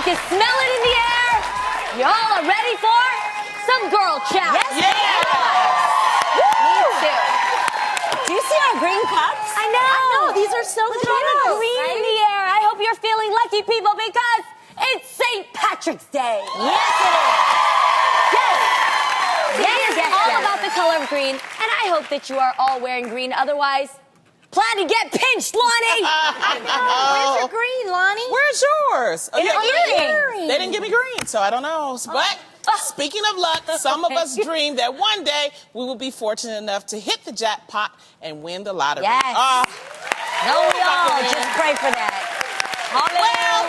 can smell it in the air. Y'all are ready for some girl chat. Yes. Me too. Do you see our green cups? I know. These are so Look cute. at all the green in the air. I hope you're feeling lucky, people, because it's St. Patrick's Day. Yes, it is. Yes, it's all about the color of green, and I hope that you are all wearing green. Otherwise, plan to get pinched, Loni. Where's your green, Loni? Where's yours? Oh, earring. They didn't give me green, so I don't know. But speaking of luck, some of us dream that one day we will be fortunate enough to hit the jackpot and win the lottery. Yes. No, we all win. just pray for that. Well,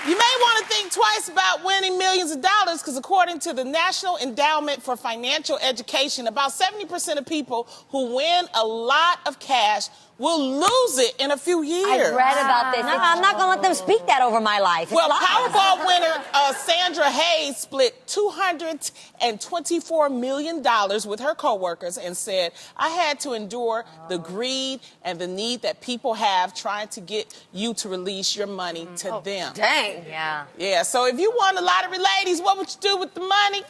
you may want to think twice about winning millions of dollars because according to the National Endowment for Financial Education, about 70% of people who win a lot of cash will lose it in a few years. I've read about this. No, I'm not going to let them speak that over my life. Well, Powerball winner Sandra Hayes split $224 million with her coworkers and said, I had to endure the greed and the need that people have trying to get you to release your money to them. Dang. Yeah. Yeah, so if you won the lottery, ladies, what would you do with the money?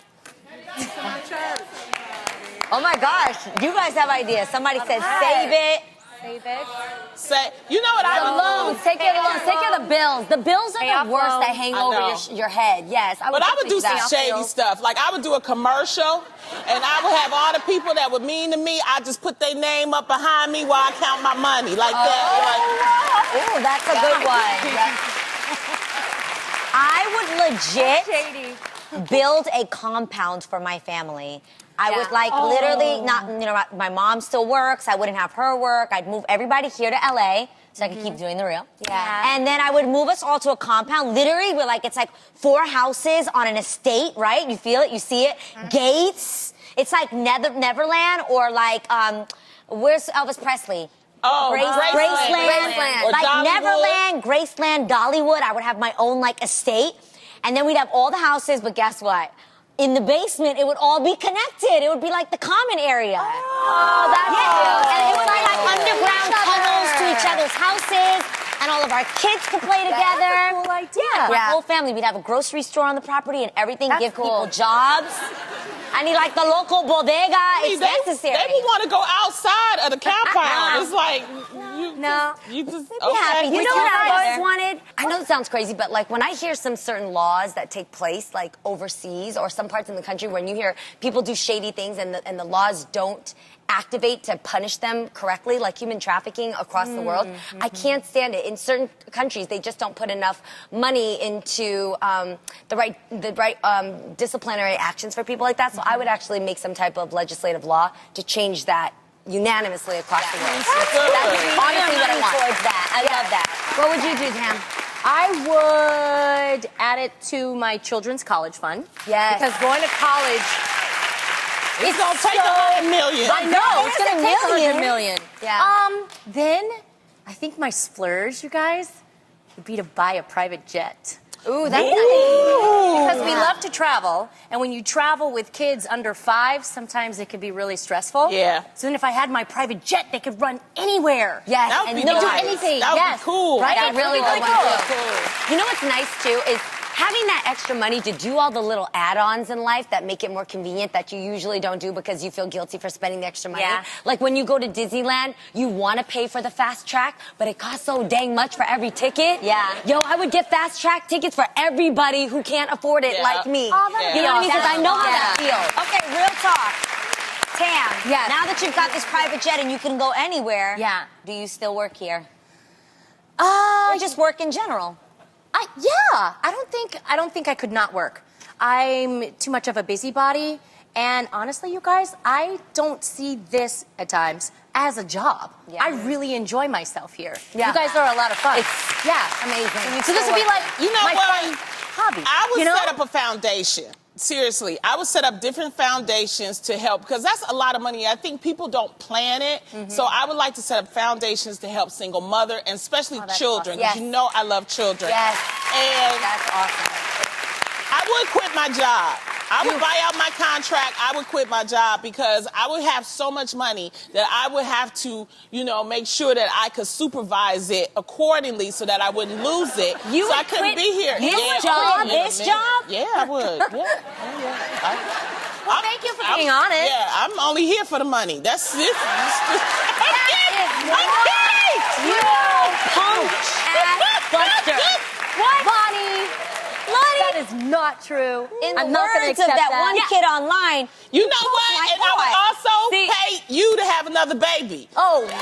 Oh, my gosh. You guys have ideas. Somebody said save it. Save it. Say, you know what I would Loans. Take care of the loans. Take care of the bills. The bills are the worst that hang over your head. Yes. But I would do some shady stuff. Like, I would do a commercial, and I would have all the people that were mean to me, I just put their name up behind me while I count my money. Like that. Oh, that's a good one. I would legit build a compound for my family. I would literally not, my mom still works. I wouldn't have her work. I'd move everybody here to LA so I could keep doing the real. Yeah. And then I would move us all to a compound. Literally, it's like 4 houses on an estate, right? You feel it, you see it. Gates. It's like Neverland or like, where's Elvis Presley? Oh, Graceland. Like Dollywood. Neverland, Graceland, Dollywood. I would have my own estate. And then we'd have all the houses, but guess what? In the basement, it would all be connected. It would be like the common area. Oh, that's cute. And it would be like underground tunnels to each other's houses, and all of our kids could play together. That's a cool idea. Yeah, my whole family. We'd have a grocery store on the property and everything. Give people jobs. I need the local bodega. It's necessary. They would want to go outside of the compound. It's like, you just, happy. You know what I always wanted? I know it sounds crazy, but when I hear some certain laws that take place, overseas or some parts in the country, when you hear people do shady things and the laws don't activate to punish them correctly, like human trafficking across the world, I can't stand it. In certain countries, they just don't put enough money into the right disciplinary actions for people like that. So I would actually make some type of legislative law to change that unanimously across the world. That's honestly what I want. I love that. What would you do, Tam? I would add it to my children's college fund. Yes. Because going to college, it's going to take $100 million. I know, it's going to take $100 million. Yeah. Then, I think my splurge, you guys, would be to buy a private jet. Ooh, that's nice. Because we love to travel, and when you travel with kids under 5, sometimes it can be really stressful. Yeah. So then if I had my private jet, they could run anywhere. Yes, That would and be no nice. do anything. That would Yes. be cool. Right? That really would be cool. Cool. You know what's nice too is having that extra money to do all the little add-ons in life that make it more convenient that you usually don't do because you feel guilty for spending the extra money. Yeah. Like when you go to Disneyland, you want to pay for the fast track, but it costs so dang much for every ticket. Yeah. Yo, I would get fast track tickets for everybody who can't afford it like me. Oh, that'd You know what I mean? be Because I know how awesome. that feels. Okay, real talk. Tam, Yes. now that you've got this private jet and you can go anywhere, do you still work here? Or just work in general? Yeah. I don't think I could not work. I'm too much of a busybody, and honestly, you guys, I don't see this at times as a job. Yeah. I really enjoy myself here. Yeah. You guys are a lot of fun. It's amazing. So this would be like my fun hobby. I would you know? set up a foundation. Seriously, I would set up different foundations to help because that's a lot of money. I think people don't plan it. So I would like to set up foundations to help single mother and especially children. awesome. Because you know I love children. Yes. And That's awesome. I would quit my job. I would buy out my contract. I would quit my job because I would have so much money that I would have to, make sure that I could supervise it accordingly so that I wouldn't lose it. So I couldn't be here. This job? Yeah, I would. Well, thank you for being honest. Yeah, I'm only here for the money. That's it. You punk ass buster. What? Loni, that is not true. In I'm the not going to words of accept that one kid online. You know what? And I would also pay you to have another baby. Oh. Yeah.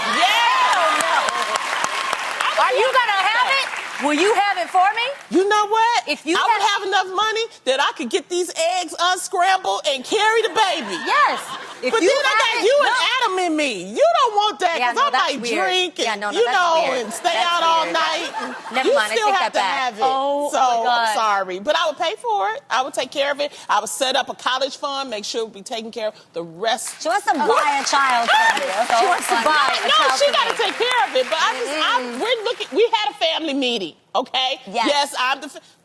Are you going to have it? Will you have it for me? You know what? If you I would have enough money that I could get these eggs unscrambled and carry the baby. Yes. But then I got you and Adam in me. You don't want that because I might drink and, and stay out all night. Never you mind, I still take have that to back. have it. Oh, so my God. I'm sorry. But I would pay for it. I would take care of it. I would set up a college fund, make sure it would be taken care of. The rest. She wants to buy a child from you. She wants to buy a child she from got to me. take care of it. But we had a family meeting, okay? Yes.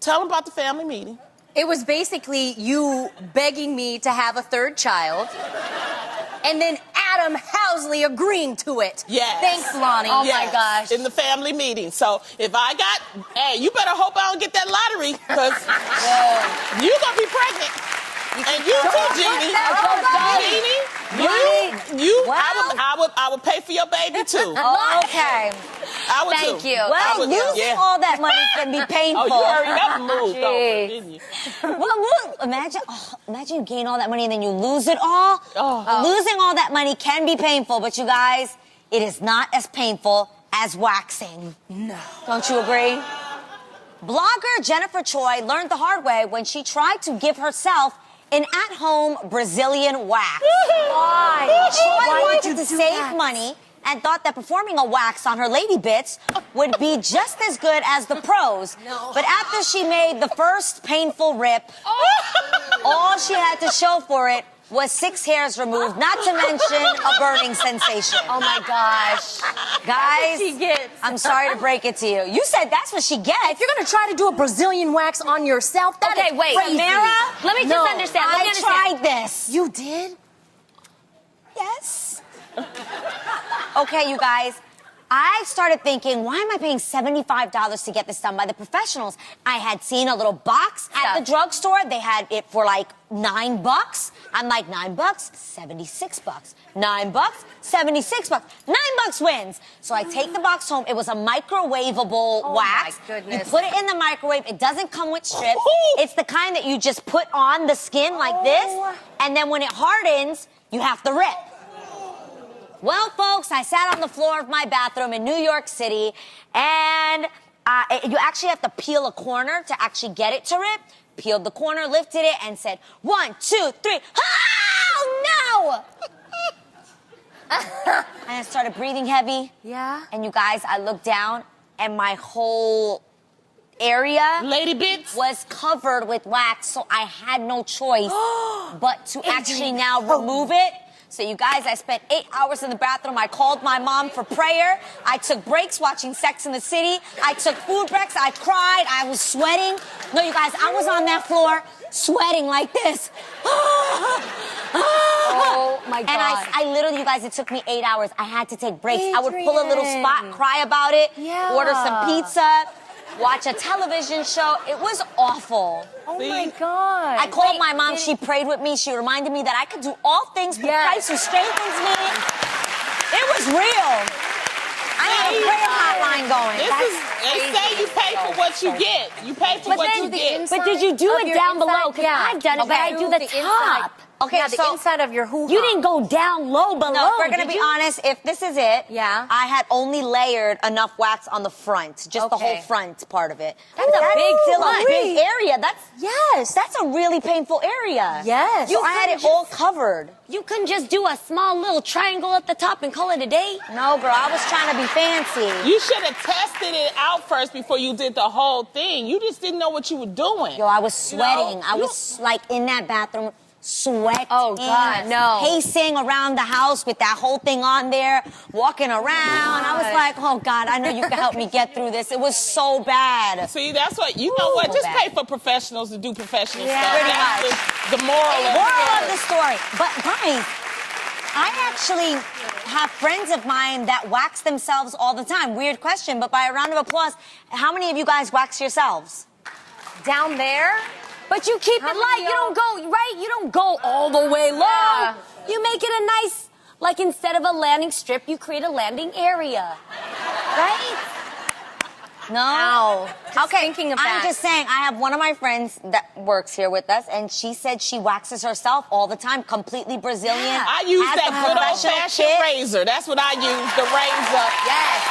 Tell them about the family meeting. It was basically you begging me to have a third child, and then Adam Housley agreeing to it. Yes. Thanks, Loni. Oh, my gosh. In the family meeting. So if you better hope I don't get that lottery because you're going to be pregnant. And you too, Jeannie. Jeannie, I would pay for your baby too. Okay. I would Thank too. you. Well, losing all that money can be painful. Oh, you already never moved over, didn't you? Well, imagine you gain all that money and then you lose it all. Losing all that money can be painful, but you guys, it is not as painful as waxing. No. Don't you agree? Blogger Jennifer Choi learned the hard way when she tried to give herself an at-home Brazilian wax. Why? Choi wanted to save money and thought that performing a wax on her lady bits would be just as good as the pros. No. But after she made the first painful rip, all she had to show for it was 6 hairs removed, not to mention a burning sensation. Oh my gosh. Guys, she gets. I'm sorry to break it to you. You said that's what she gets. If you're going to try to do a Brazilian wax on yourself, that is crazy. Tamera, let me just understand. Let me I tried this. You did? Yes. Okay, you guys. I started thinking, why am I paying $75 to get this done by the professionals? I had seen a little box at the drugstore. They had it for like $9. I'm like, $9? $76. $9? $76. $9 wins. So I take the box home. It was a microwavable wax. My goodness. You put it in the microwave. It doesn't come with strips. It's the kind that you just put on the skin like this. And then when it hardens, you have to rip. Well, folks, I sat on the floor of my bathroom in New York City, and you actually have to peel a corner to actually get it to rip. Peeled the corner, lifted it, and said, 1, 2, 3. Oh, no! And I started breathing heavy. Yeah? And you guys, I looked down, and my whole area Lady bits was covered with wax, so I had no choice but to actually now remove it. So you guys, I spent 8 hours in the bathroom. I called my mom for prayer. I took breaks watching Sex in the City. I took food breaks. I cried. I was sweating. No, you guys, I was on that floor sweating like this. Oh, my God. And I literally, you guys, it took me 8 hours. I had to take breaks. I would pull a little spot, cry about it, order some pizza, watch a television show. It was awful. Oh, my God. I called my mom. She prayed with me. She reminded me that I could do all things through Christ who strengthens me. It was real. I had a prayer hotline going. They say you pay for what you get. You pay for what you get. But did you do it down below? Because I've done it, but I do the top. Okay, yeah, the inside of your hoo-ha. You didn't go down low below. No, if we're going to be honest, if this is it, I had only layered enough wax on the front, just the whole front part of it. That's a big area. That's a really painful area. Yes. I had it all covered. You couldn't just do a small little triangle at the top and call it a day? No, girl, I was trying to be fancy. You should have tested it out first before you did the whole thing. You just didn't know what you were doing. Yo, I was sweating. I was like in that bathroom sweating. Oh, God, no. Pacing around the house with that whole thing on there, walking around. I was like, oh, God, I know you can help me get through this. It was so bad. See, that's what, you know what? So Just bad. pay for professionals to do professional stuff. Pretty That's much. the moral Moral of the story. But, guys, I actually have friends of mine that wax themselves all the time. Weird question, but by a round of applause, how many of you guys wax yourselves? Down there? But you keep How it light. many You don't go, right? You don't go all the way low. Yeah. You make it a nice, like instead of a landing strip, you create a landing area. Right? No? Ow. Just Okay, thinking of I'm that. just saying, I have one of my friends that works here with us, and she said she waxes herself all the time, completely Brazilian. Yeah. I use has that a good professional old-fashioned kit. razor. That's what I use, the razor. Yes.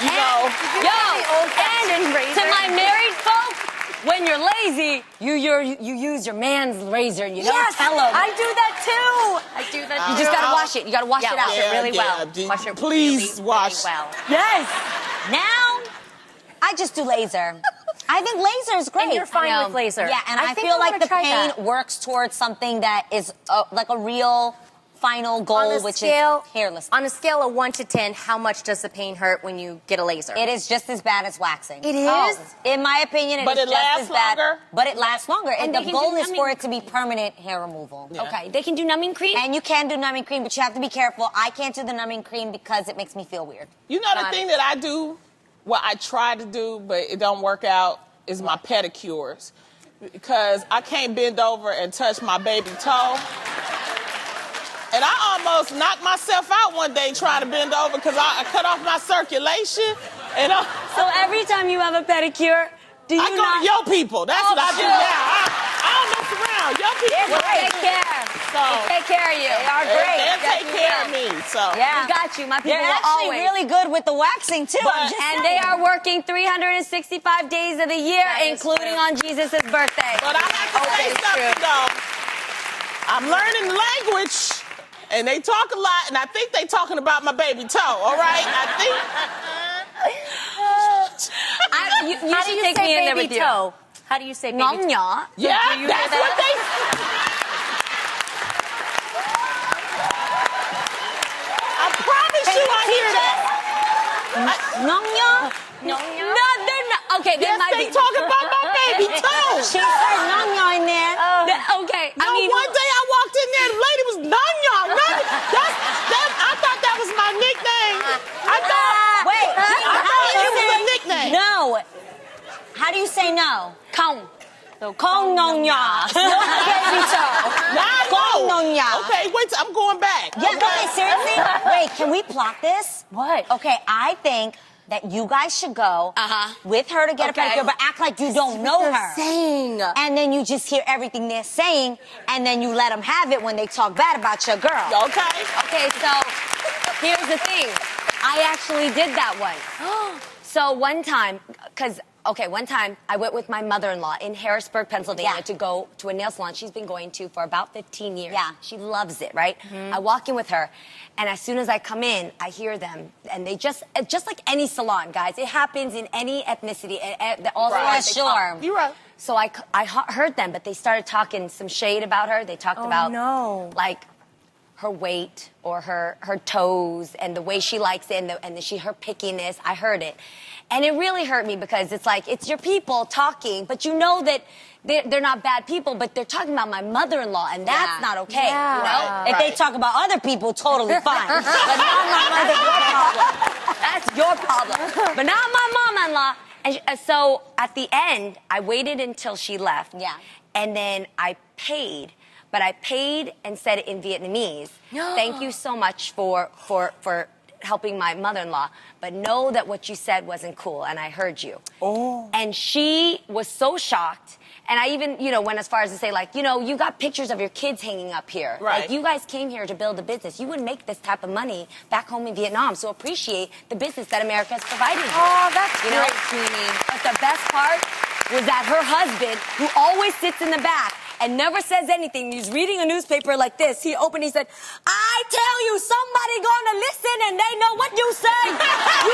You know. Yo, old-fashioned and razor. to my married folk, when you're lazy, you use your man's razor and you don't tell him. I do that too. I do that You too. just gotta wash it. You gotta wash it out. Wash it really well. Yeah. Wash it Please really, wash. really well. Yes. Now, I just do laser. I think laser is great. And you're fine I know. with laser. Yeah, and I think feel I like wanna the try pain that. works towards something that is like a real final goal, which is hairless. On a scale of 1 to 10, how much does the pain hurt when you get a laser? It is just as bad as waxing. It is? In my opinion, But is it just lasts as bad. longer? But it lasts longer. And they the can goal do is for numbing- it to be permanent hair removal. Yeah. Okay, they can do numbing cream? And you can do numbing cream, but you have to be careful. I can't do the numbing cream because it makes me feel weird. You know the thing that I do, what I try to do, but it don't work out, is my pedicures. Because I can't bend over and touch my baby toe. And I almost knocked myself out one day trying to bend over because I cut off my circulation. And So every time you have a pedicure, do you I go not... to yo people. That's what I do shoot. now. I don't mess around. Yo people. They take care. So, They take care of you. They are they'll take care of me. So. We got you. My people They're will actually always. really good with the waxing, too. But- I'm just And saying. they are working 365 days of the year, is including true. on Jesus' birthday. But I have to say something, though. I'm learning the language, and they talk a lot, and I think they talking about my baby toe, all right? I think... You How do should you take say me in there baby with you. toe? How do you say baby toe? Nya. Yeah, you that's hear what they... I promise you I hear that. Nongyo? No, they're not. Okay, they Yes, might they be. talking about my baby toe. She said nongyo in there. Okay, No, one day I walked in there, the lady was Nanya. I thought that was my nickname. I thought... Wait, I thought it was a nickname. no. How do you say no? Kong. Kong nongya. Baby toe. Now I Kong know. nongya. Okay, wait, I'm going back. Yeah, okay, seriously? Wait, can we plot this? What? Okay, I think that you guys should go with her to get Okay. a pedicure, but act like you don't know her. Saying. And then you just hear everything they're saying, and then you let them have it when they talk bad about your girl. Okay. Okay, so here's the thing. I actually did that one. So one time I went with my mother-in-law in Harrisburg, Pennsylvania Yeah. to go to a nail salon she's been going to for about 15 years. Yeah. She loves it, right? I walk in with her, and as soon as I come in, I hear them, and they just like any salon, guys. It happens in any ethnicity. All Right. salons, they Sure. talk. You're right. So I heard them, but they started talking some shade about her. They talked about no. like her weight or her toes and the way she likes it and her pickiness. I heard it. And it really hurt me because it's like, it's your people talking, but you know that they're not bad people, but they're talking about my mother-in-law, and that's Yeah. not okay, Yeah. you know? If they talk about other people, totally fine. But not my mother, your problem. That's your problem. But not my mom-in-law. And so at the end, I waited until she left. Yeah. And then I paid. But I paid and said it in Vietnamese. Thank you so much for helping my mother-in-law. But know that what you said wasn't cool, and I heard you. Oh. And she was so shocked. And I even, went as far as to say, like, you got pictures of your kids hanging up here. Right. Like, you guys came here to build a business. You wouldn't make this type of money back home in Vietnam. So appreciate the business that America has provided you. Oh, that's You know? great, Jeannie. But the best part was that her husband, who always sits in the back and never says anything, he's reading a newspaper like this. He said, I tell you, somebody gonna listen and they know what you say. You